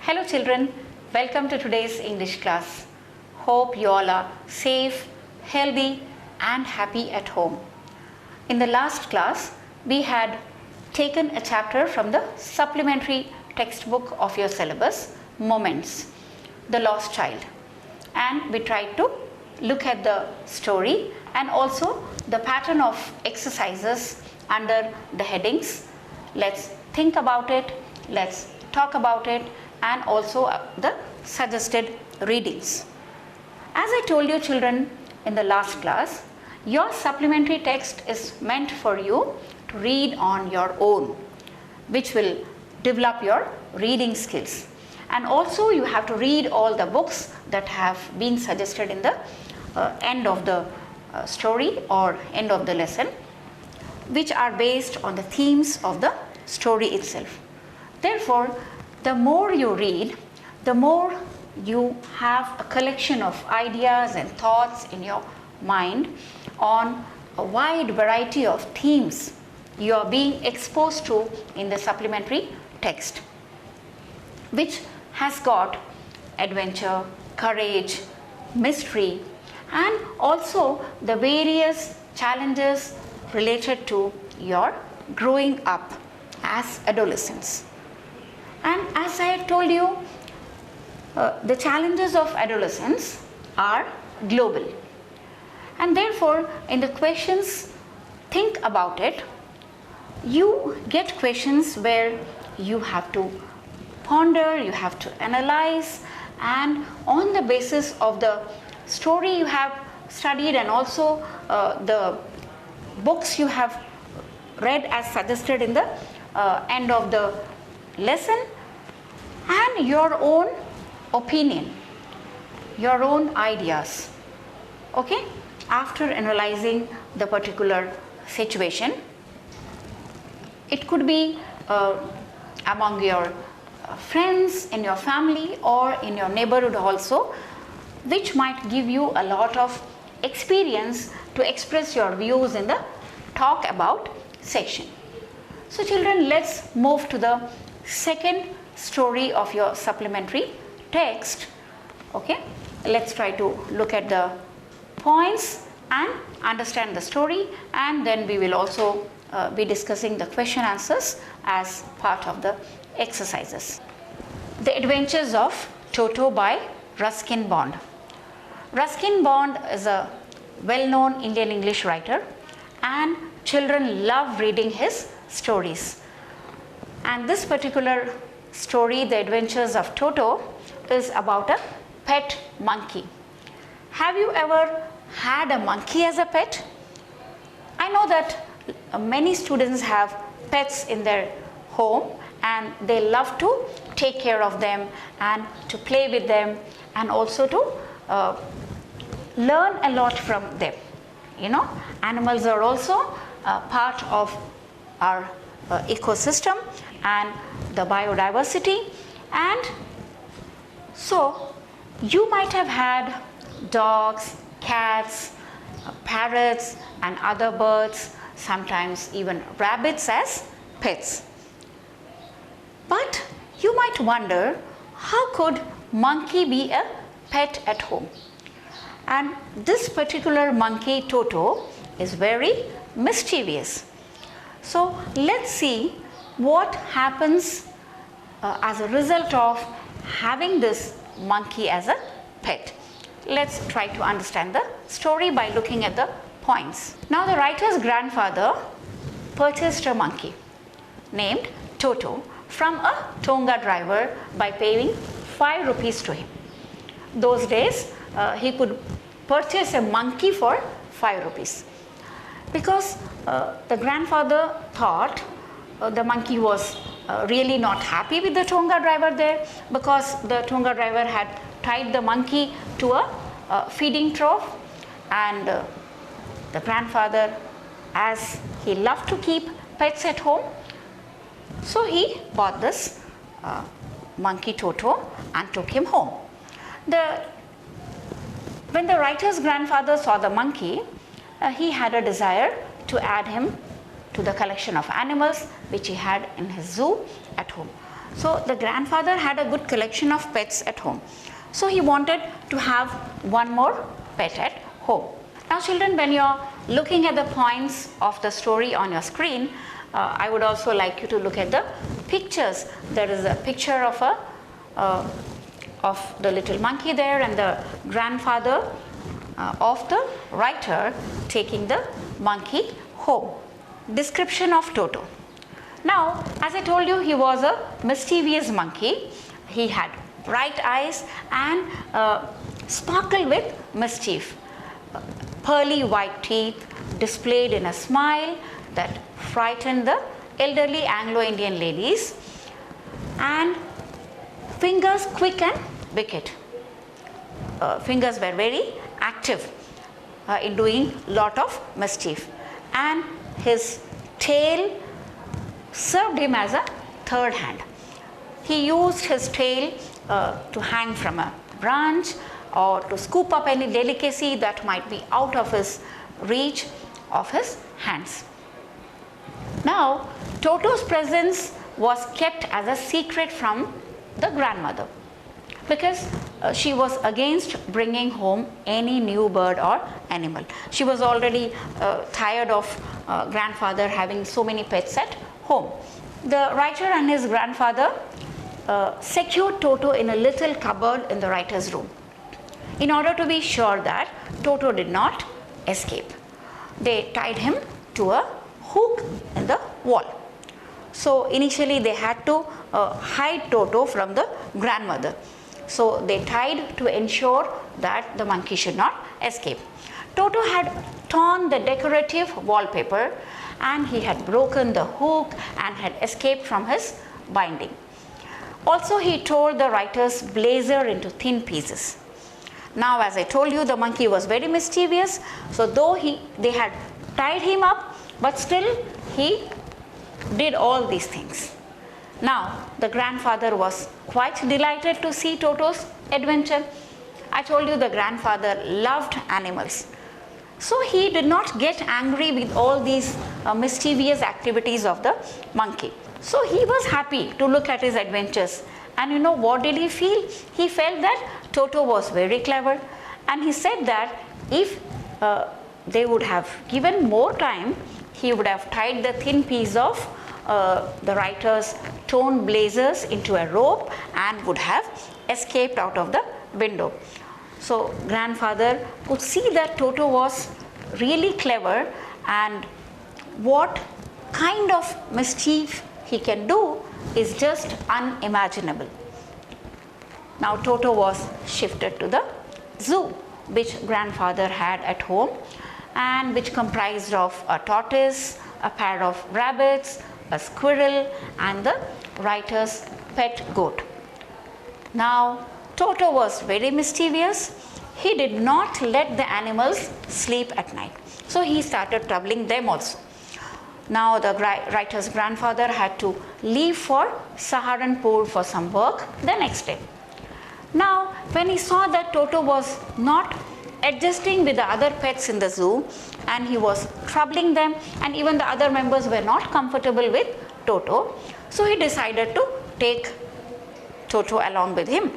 Hello children, welcome to today's English class. Hope you all are safe, healthy and happy at home. In the last class, we had taken a chapter from the supplementary textbook of your syllabus, Moments, The Lost Child. And we tried to look at the story and also the pattern of exercises under the headings. Let's think about it, let's talk about it, and also the suggested readings. As I told you children in the last class, your supplementary text is meant for you to read on your own, which will develop your reading skills. And also you have to read all the books that have been suggested in the end of the story or end of the lesson, which are based on the themes of the story itself. Therefore, the more you read, the more you have a collection of ideas and thoughts in your mind on a wide variety of themes you are being exposed to in the supplementary text, which has got adventure, courage, mystery, and also the various challenges related to your growing up as adolescents. And as I told you, the challenges of adolescence are global. And therefore, in the questions, think about it. You get questions where you have to ponder, you have to analyze, and on the basis of the story you have studied and also the books you have read as suggested in the end of the lesson, and your own opinion, your own ideas, okay, after analyzing the particular situation. It could be among your friends, in your family, or in your neighborhood also, which might give you a lot of experience to express your views in the talk about section. So children, let's move to the second story of your supplementary text. Okay, let's try to look at the points and understand the story, and then we will also be discussing the question answers as part of the exercises. The Adventures of Toto by Ruskin Bond. Ruskin Bond is a well-known Indian English writer, and children love reading his stories. And this particular story, The Adventures of Toto, is about a pet monkey. Have you ever had a monkey as a pet? I know that many students have pets in their home and they love to take care of them and to play with them and also to learn a lot from them. You know, animals are also part of our ecosystem and the biodiversity, and so you might have had dogs, cats, parrots and other birds, sometimes even rabbits as pets. But you might wonder, how could monkey be a pet at home? And this particular monkey, Toto, is very mischievous. So let's see what happens as a result of having this monkey as a pet. Let's try to understand the story by looking at the points. Now the writer's grandfather purchased a monkey named Toto from a Tonga driver by paying 5 rupees to him. Those days he could purchase a monkey for 5 rupees. Because the grandfather thought the monkey was really not happy with the Tonga driver there, because the Tonga driver had tied the monkey to a feeding trough, and the grandfather, as he loved to keep pets at home, so he bought this monkey Toto and took him home. When the writer's grandfather saw the monkey, he had a desire to add him to the collection of animals which he had in his zoo at home. So the grandfather had a good collection of pets at home. So he wanted to have one more pet at home. Now children, when you're looking at the points of the story on your screen, I would also like you to look at the pictures. There is a picture of the little monkey there, and the grandfather of the writer taking the monkey home. Description of Toto. Now, as I told you, he was a mischievous monkey. He had bright eyes and sparkled with mischief. Pearly white teeth displayed in a smile that frightened the elderly Anglo-Indian ladies, and fingers quick and wicked. Fingers were very active in doing lot of mischief, and his tail served him as a third hand. He used his tail to hang from a branch or to scoop up any delicacy that might be out of his reach of his hands. Now, Toto's presence was kept as a secret from the grandmother, because she was against bringing home any new bird or animal. She was already tired of grandfather having so many pets at home. The writer and his grandfather secured Toto in a little cupboard in the writer's room in order to be sure that Toto did not escape. They tied him to a hook in the wall. So initially they had to hide Toto from the grandmother. So they tied to ensure that the monkey should not escape. Toto had torn the decorative wallpaper, and he had broken the hook and had escaped from his binding. Also, he tore the writer's blazer into thin pieces. Now, as I told you, the monkey was very mischievous. So though they had tied him up, but still he did all these things. Now, the grandfather was quite delighted to see Toto's adventure. I told you the grandfather loved animals. So he did not get angry with all these mischievous activities of the monkey. So he was happy to look at his adventures. And you know what did he feel? He felt that Toto was very clever, and he said that if they would have given more time, he would have tied the thin piece of the writer's torn blazers into a rope and would have escaped out of the window. So grandfather could see that Toto was really clever, and what kind of mischief he can do is just unimaginable. Now Toto was shifted to the zoo, which grandfather had at home, and which comprised of a tortoise, a pair of rabbits, a squirrel, and the writer's pet goat. Now Toto was very mischievous. He did not let the animals sleep at night, so he started troubling them also. Now the writer's grandfather had to leave for Saharanpur for some work the next day. Now when he saw that Toto was not adjusting with the other pets in the zoo, and he was troubling them, and even the other members were not comfortable with Toto, so he decided to take Toto along with him.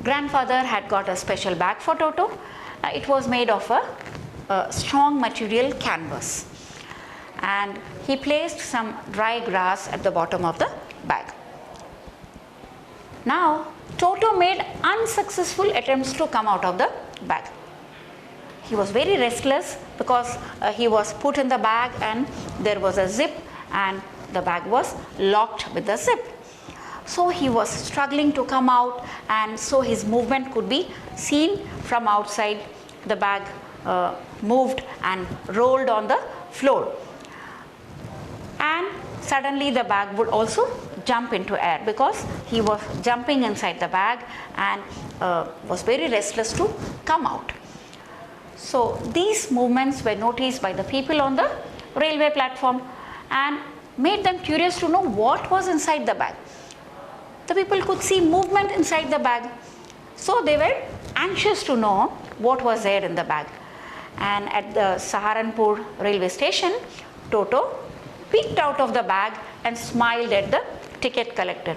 Grandfather had got a special bag for Toto. It was made of a strong material canvas, and he placed some dry grass at the bottom of the bag. Now Toto made unsuccessful attempts to come out of the bag. He was very restless because he was put in the bag and there was a zip, and the bag was locked with the zip. So he was struggling to come out, and so his movement could be seen from outside. The bag moved and rolled on the floor, and suddenly the bag would also jump into air because he was jumping inside the bag and was very restless to come out. So these movements were noticed by the people on the railway platform and made them curious to know what was inside the bag. The people could see movement inside the bag, so they were anxious to know what was there in the bag. And at the Saharanpur railway station, Toto peeked out of the bag and smiled at the ticket collector.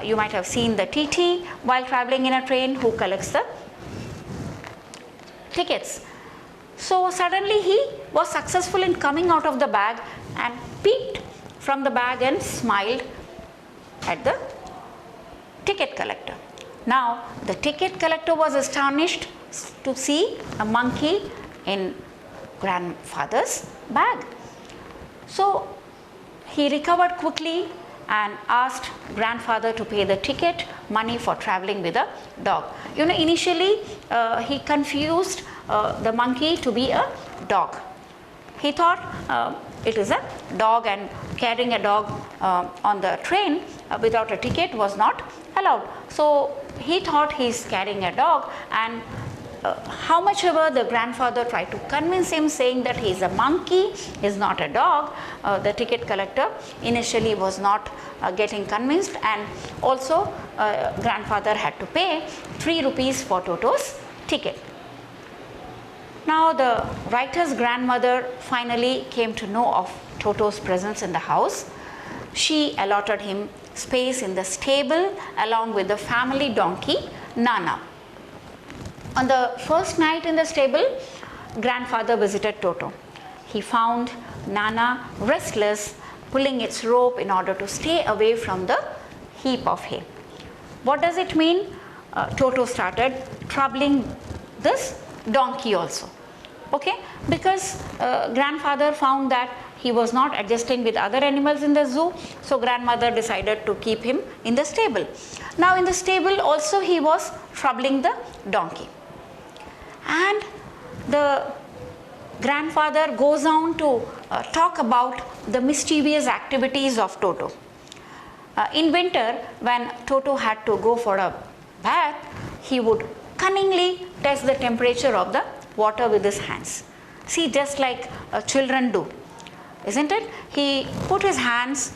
You might have seen the TT while traveling in a train who collects the tickets. So suddenly he was successful in coming out of the bag and peeped from the bag and smiled at the ticket collector. Now the ticket collector was astonished to see a monkey in grandfather's bag. So he recovered quickly and asked grandfather to pay the ticket money for traveling with a dog. You know, initially he confused the monkey to be a dog. He thought it is a dog, and carrying a dog on the train without a ticket was not allowed. So he thought he is carrying a dog, and how much ever the grandfather tried to convince him, saying that he is a monkey, he is not a dog, the ticket collector initially was not getting convinced, and also grandfather had to pay 3 rupees for Toto's ticket. Now the writer's grandmother finally came to know of Toto's presence in the house. She allotted him space in the stable along with the family donkey Nana. On the first night in the stable, grandfather visited Toto. He found Nana restless, pulling its rope in order to stay away from the heap of hay. What does it mean? Toto started troubling this donkey also. Okay, because grandfather found that he was not adjusting with other animals in the zoo, so grandmother decided to keep him in the stable. Now in the stable also he was troubling the donkey, and the grandfather goes on to talk about the mischievous activities of Toto. In winter, when Toto had to go for a bath, he would cunningly test the temperature of the water with his hands. See, just like children do, isn't it? He put his hands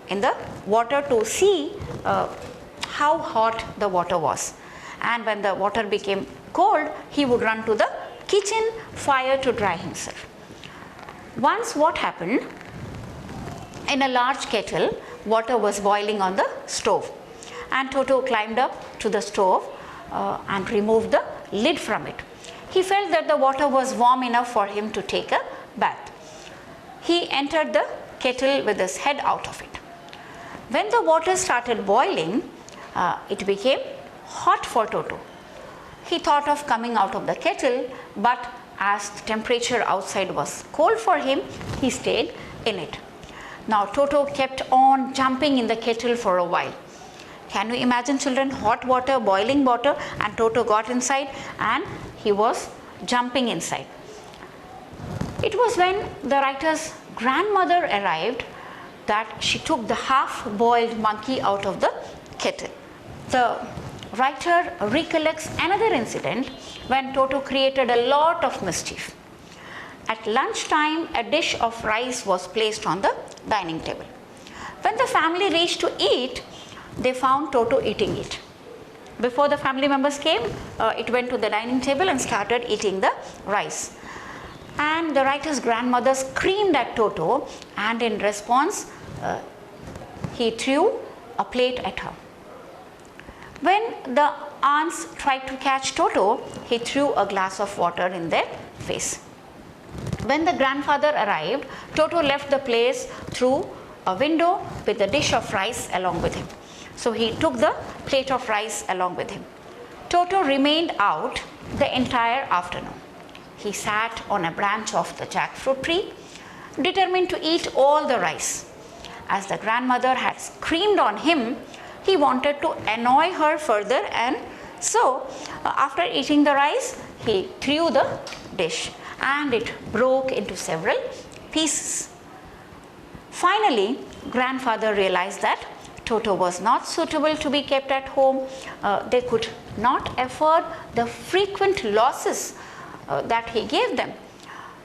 in the water to see how hot the water was, and when the water became cold, he would run to the kitchen fire to dry himself. Once what happened, in a large kettle, water was boiling on the stove, and Toto climbed up to the stove and removed the lid from it. He felt that the water was warm enough for him to take a bath. He entered the kettle with his head out of it. When the water started boiling, it became hot for Toto. He thought of coming out of the kettle, but as the temperature outside was cold for him, he stayed in it. Now Toto kept on jumping in the kettle for a while. Can you imagine, children? Hot water, boiling water, and Toto got inside and he was jumping inside. It was when the writer's grandmother arrived that she took the half-boiled monkey out of the kettle. The writer recollects another incident when Toto created a lot of mischief. At lunchtime, a dish of rice was placed on the dining table. When the family reached to eat, they found Toto eating it. Before the family members came, it went to the dining table and started eating the rice. And the writer's grandmother screamed at Toto, and in response, he threw a plate at her. When the aunts tried to catch Toto, he threw a glass of water in their face. When the grandfather arrived, Toto left the place through a window with a dish of rice along with him. So he took the plate of rice along with him. Toto remained out the entire afternoon. He sat on a branch of the jackfruit tree, determined to eat all the rice. As the grandmother had screamed on him, he wanted to annoy her further, and so after eating the rice, he threw the dish and it broke into several pieces. Finally, grandfather realized that Toto was not suitable to be kept at home. They could not afford the frequent losses that he gave them.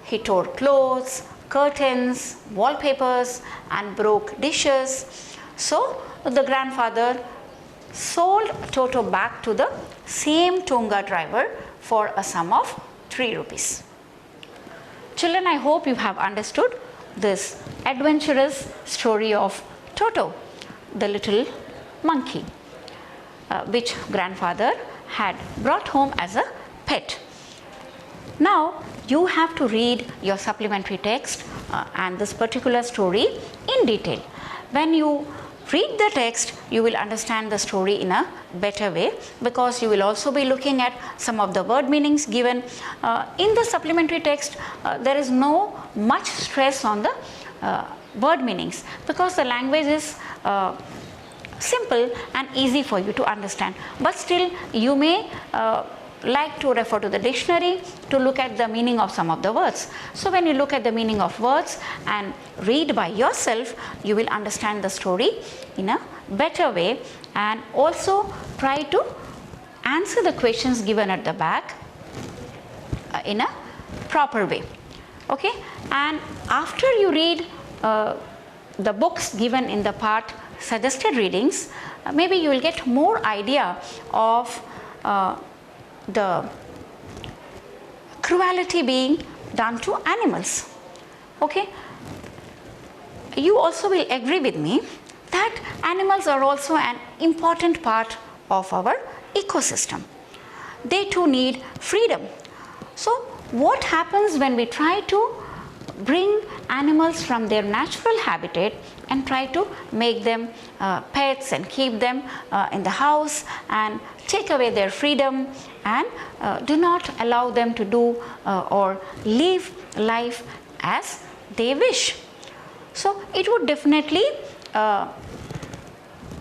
He tore clothes, curtains, wallpapers, and broke dishes. So the grandfather sold Toto back to the same Tonga driver for a sum of 3 rupees. Children, I hope you have understood this adventurous story of Toto, the little monkey, which grandfather had brought home as a pet. Now you have to read your supplementary text and this particular story in detail. When you read the text, you will understand the story in a better way, because you will also be looking at some of the word meanings given. In the supplementary text, there is no much stress on the word meanings, because the language is simple and easy for you to understand. But still, you may like to refer to the dictionary to look at the meaning of some of the words. So when you look at the meaning of words and read by yourself, you will understand the story in a better way, and also try to answer the questions given at the back in a proper way. Okay? And after you read the books given in the part suggested readings, maybe you will get more idea of the cruelty being done to animals. Okay? You also will agree with me that animals are also an important part of our ecosystem. They too need freedom. So what happens when we try to bring animals from their natural habitat and try to make them pets and keep them in the house and take away their freedom and do not allow them to do or live life as they wish? So it would definitely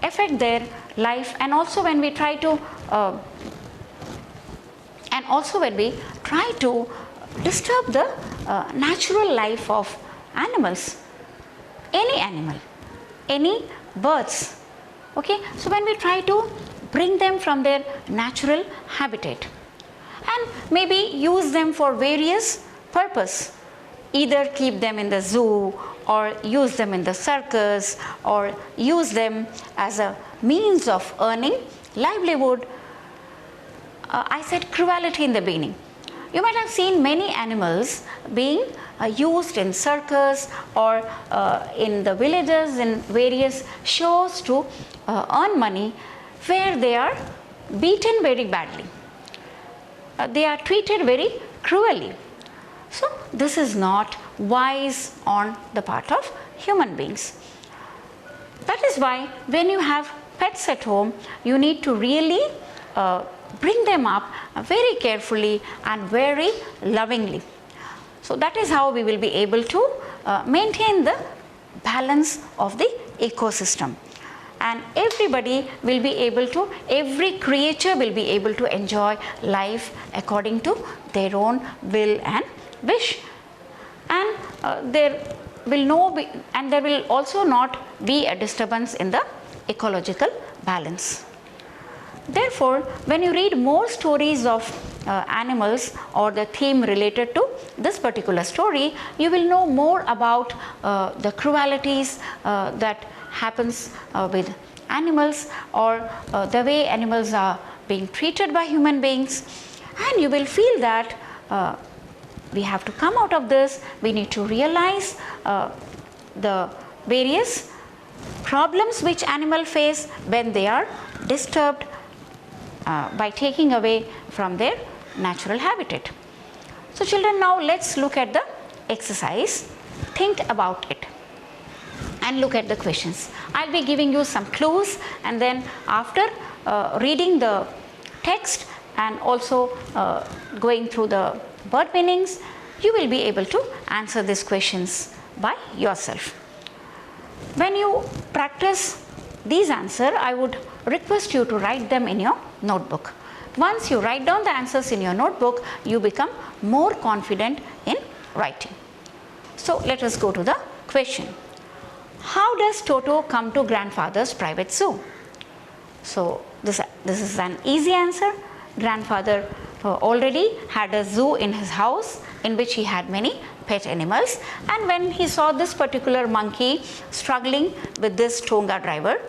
affect their life. And also when we try to disturb the natural life of animals, any animal, any birds. Okay, so when we try to bring them from their natural habitat and maybe use them for various purpose, either keep them in the zoo or use them in the circus or use them as a means of earning livelihood. I said cruelty in the beginning. You might have seen many animals being used in circus or in the villages in various shows to earn money, where they are beaten very badly. They are treated very cruelly. So this is not wise on the part of human beings. That is why when you have pets at home, you need to really bring them up very carefully and very lovingly. So that is how we will be able to maintain the balance of the ecosystem, and everybody will be able to, every creature will be able to enjoy life according to their own will and wish. And there will also not be a disturbance in the ecological balance. Therefore, when you read more stories of animals or the theme related to this particular story, you will know more about the cruelties that happens with animals, or the way animals are being treated by human beings, and you will feel that we have to come out of this. We need to realize the various problems which animals face when they are disturbed by taking away from their natural habitat. So children, now let's look at the exercise. Think about it and look at the questions. I'll be giving you some clues, and then after reading the text and also going through the word meanings, you will be able to answer these questions by yourself. When you practice these answers, I would request you to write them in your notebook. Once you write down the answers in your notebook, you become more confident in writing. So let us go to the question. How does Toto come to grandfather's private zoo? So this is an easy answer. Grandfather already had a zoo in his house in which he had many pet animals, and when he saw this particular monkey struggling with this Tonga driver,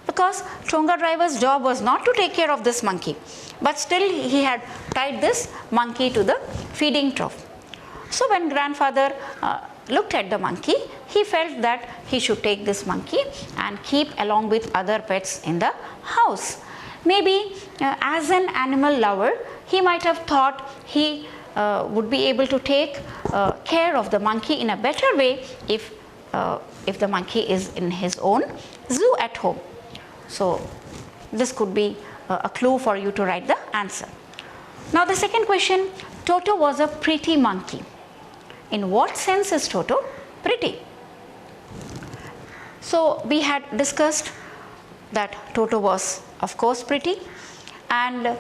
because Tonga driver's job was not to take care of this monkey, but still he had tied this monkey to the feeding trough. So when grandfather looked at the monkey, he felt that he should take this monkey and keep along with other pets in the house. Maybe as an animal lover, he might have thought he would be able to take care of the monkey in a better way if the monkey is in his own zoo at home. So this could be a clue for you to write the answer. Now the second question, Toto was a pretty monkey. In what sense is Toto pretty? So we had discussed that Toto was of course pretty, and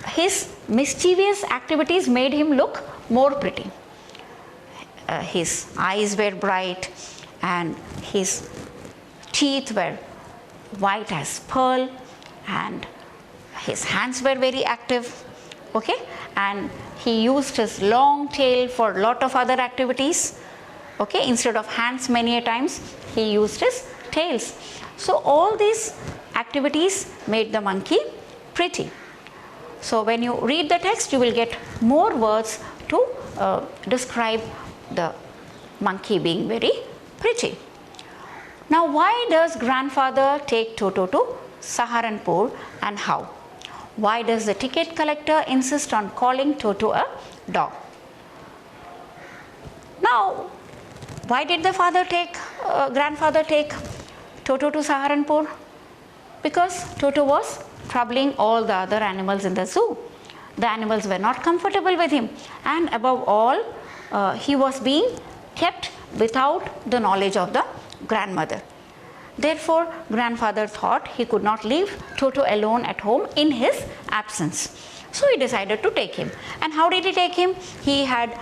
his mischievous activities made him look more pretty. His eyes were bright and his teeth were white as pearl, and his hands were very active, okay, and he used his long tail for a lot of other activities, okay. Instead of hands, many a times he used his tails. So all these activities made the monkey pretty. So when you read the text, you will get more words to describe the monkey being very pretty. Now why does grandfather take Toto to Saharanpur, and how? Why does the ticket collector insist on calling Toto a dog? Now, why did the grandfather take Toto to Saharanpur? Because Toto was troubling all the other animals in the zoo. The animals were not comfortable with him, and above all, he was being kept without the knowledge of the grandmother. Therefore, grandfather thought he could not leave Toto alone at home in his absence. So he decided to take him. And how did he take him? He had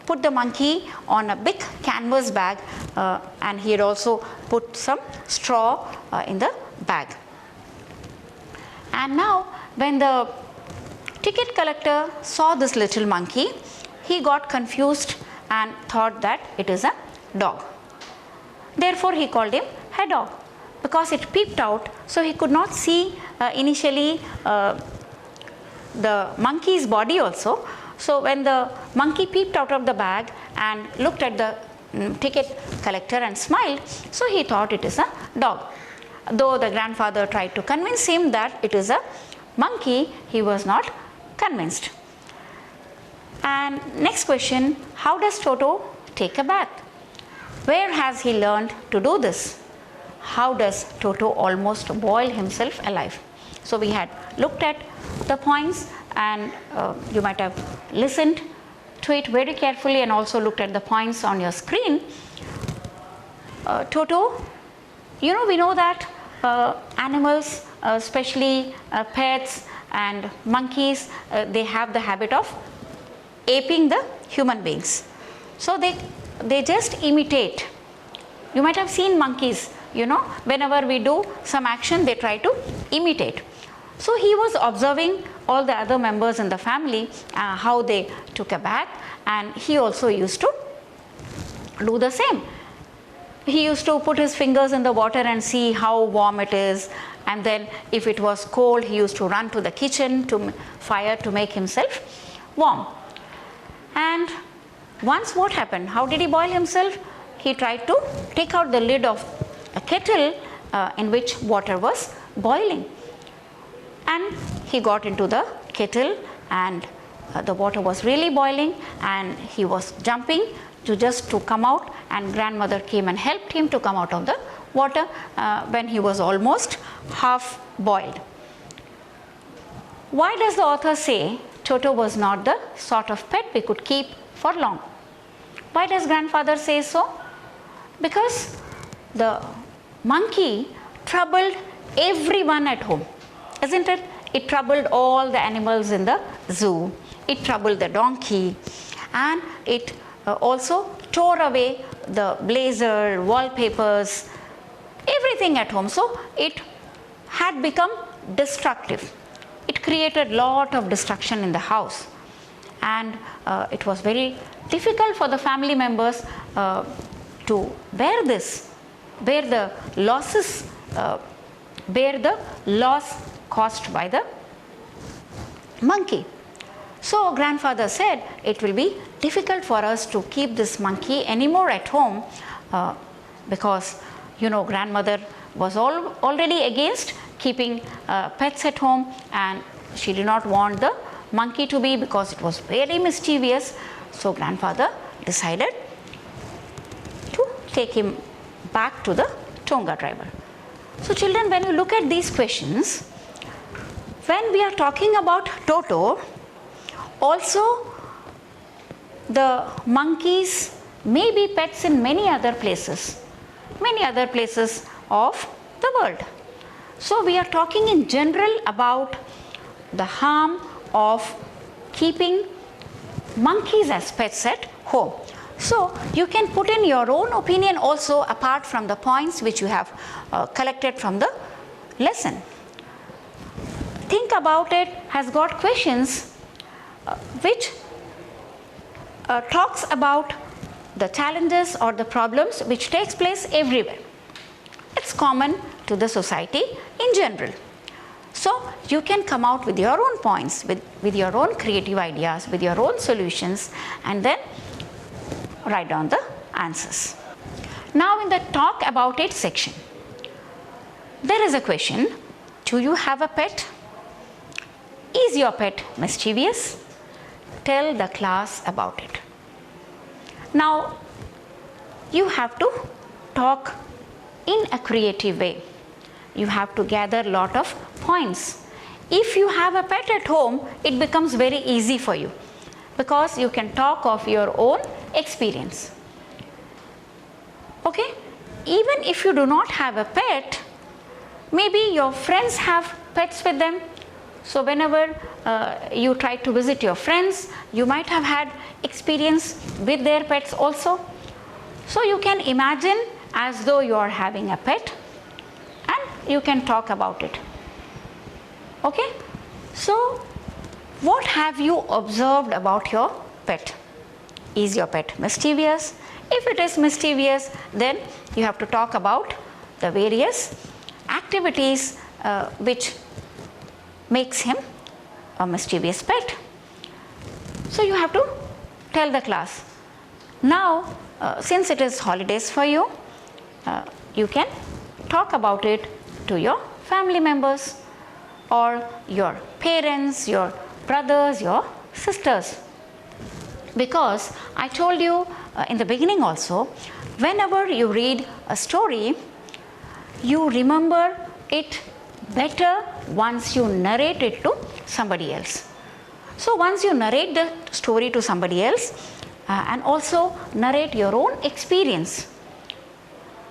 put the monkey on a big canvas bag, and he had also put some straw in the bag. And now when the ticket collector saw this little monkey, he got confused and thought that it is a dog. Therefore, he called him a dog because it peeped out, so he could not see initially the monkey's body also. So when the monkey peeped out of the bag and looked at the ticket collector and smiled, so he thought it is a dog. Though the grandfather tried to convince him that it is a monkey, he was not convinced. And next question, how does Toto take a bath? Where has he learned to do this? How does Toto almost boil himself alive? So we had looked at the points, and you might have listened to it very carefully and also looked at the points on your screen. Toto, we know that animals, especially pets and monkeys, they have the habit of aping the human beings. So they just imitate. You might have seen monkeys, whenever we do some action, they try to imitate. So he was observing all the other members in the family, how they took a bath, and he also used to do the same. He used to put his fingers in the water and see how warm it is, and then if it was cold, he used to run to the kitchen to fire to make himself warm. And once what happened? How did he boil himself? He tried to take out the lid of a kettle in which water was boiling, and he got into the kettle, and the water was really boiling, and he was jumping to come out, and grandmother came and helped him to come out of the water when he was almost half boiled. Why does the author say Toto was not the sort of pet we could keep for long? Why does grandfather say so? Because the monkey troubled everyone at home, isn't it? It troubled all the animals in the zoo. It troubled the donkey, and it also tore away the blazer, wallpapers, everything at home. So it had become destructive. It created a lot of destruction in the house, and it was very difficult for the family members to bear this, bear the losses, bear the loss caused by the monkey. So grandfather said, it will be difficult for us to keep this monkey anymore at home because grandmother was already against keeping pets at home, and she did not want the monkey to be because it was very mischievous. So grandfather decided to take him back to the Tonga driver. So children, when you look at these questions, when we are talking about Toto, also the monkeys may be pets in many other places of the world. So we are talking in general about the harm of keeping monkeys as pets at home. So you can put in your own opinion also, apart from the points which you have collected from the lesson. Think About It has got questions which talks about the challenges or the problems which takes place everywhere. It's common to the society in general. So you can come out with your own points, with your own creative ideas, with your own solutions, and then write down the answers. Now in the Talk About It section, there is a question: do you have a pet? Is your pet mischievous? Tell the class about it. Now you have to talk in a creative way. You have to gather a lot of points. If you have a pet at home, it becomes very easy for you because you can talk of your own experience. Okay? Even if you do not have a pet, maybe your friends have pets with them. So whenever you try to visit your friends, you might have had experience with their pets also. So you can imagine as though you are having a pet and you can talk about it. Okay? So what have you observed about your pet? Is your pet mischievous? If it is mischievous, then you have to talk about the various activities which makes him a mischievous pet. So you have to tell the class. Now since it is holidays for you, you can talk about it to your family members or your parents, your brothers, your sisters. Because I told you in the beginning also, whenever you read a story, you remember it better once you narrate it to somebody else. So once you narrate the story to somebody else and also narrate your own experience.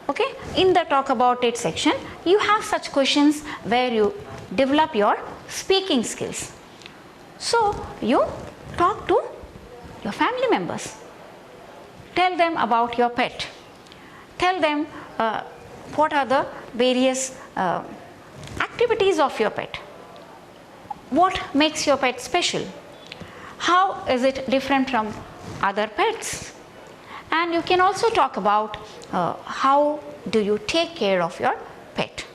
Okay, in the Talk About It section, you have such questions where you develop your speaking skills. So you talk to your family members. Tell them about your pet. Tell them what are the various activities of your pet. What makes your pet special? How is it different from other pets? And you can also talk about how do you take care of your pet.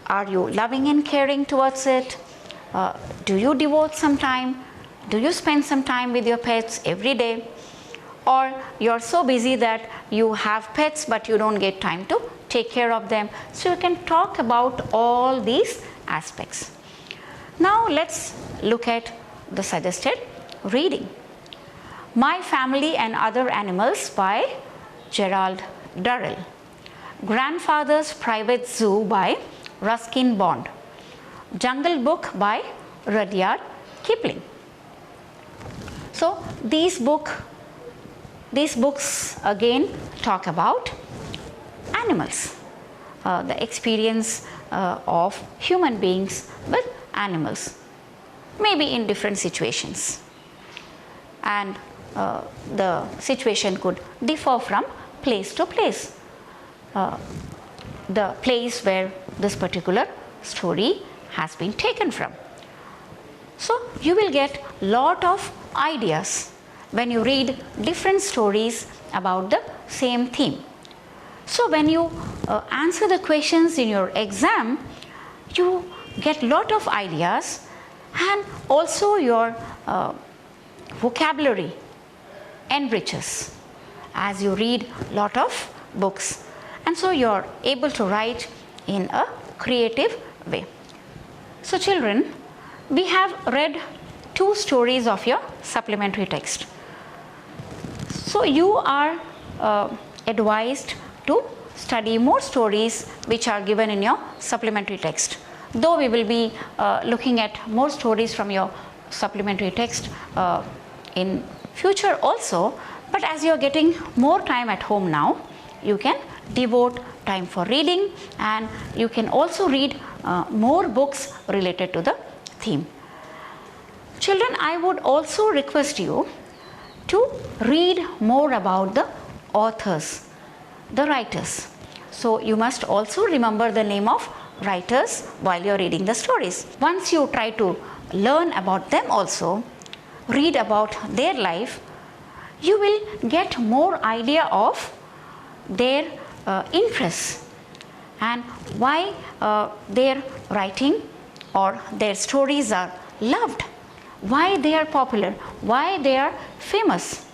Are you loving and caring towards it? Do you devote some time? Do you spend some time with your pets every day? Or you're so busy that you have pets but you don't get time to take care of them. So you can talk about all these aspects. Now let's look at the suggested reading. My Family and Other Animals by Gerald Durrell. Grandfather's Private Zoo by Ruskin Bond. Jungle Book by Rudyard Kipling. So these books again talk about animals, the experience of human beings with animals, maybe in different situations, and the situation could differ from place to place, the place where this particular story has been taken from. So you will get lot of ideas when you read different stories about the same theme. So when you answer the questions in your exam, you get lot of ideas and also your vocabulary enriches as you read lot of books, and so you are able to write in a creative way. So children, we have read 2 stories of your supplementary text. So you are advised to study more stories which are given in your supplementary text. Though we will be looking at more stories from your supplementary text in future also, but as you are getting more time at home now, you can devote time for reading, and you can also read more books related to the theme. Children, I would also request you to read more about the authors, the writers. So you must also remember the name of writers while you are reading the stories. Once you try to learn about them also, read about their life, you will get more idea of their interests and why their writing or their stories are loved, why they are popular, why they are famous,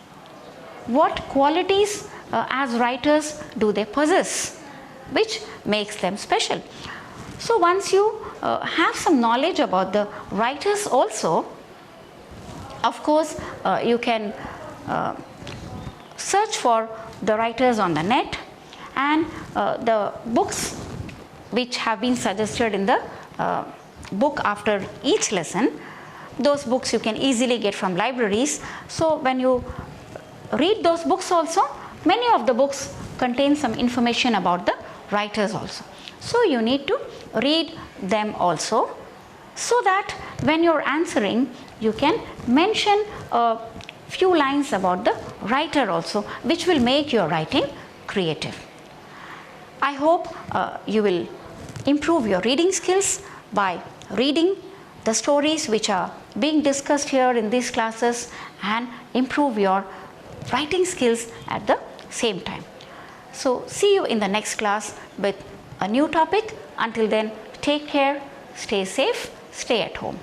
what qualities as writers do they possess, which makes them special. So once you have some knowledge about the writers also, of course you can search for the writers on the net, and the books which have been suggested in the book after each lesson, those books you can easily get from libraries. So when you read those books also, many of the books contain some information about the writers also. So you need to read them also, so that when you are answering, you can mention a few lines about the writer also, which will make your writing creative. I hope you will improve your reading skills by reading the stories which are being discussed here in these classes, and improve your writing skills at the same time. So see you in the next class with a new topic. Until then, take care, stay safe, stay at home.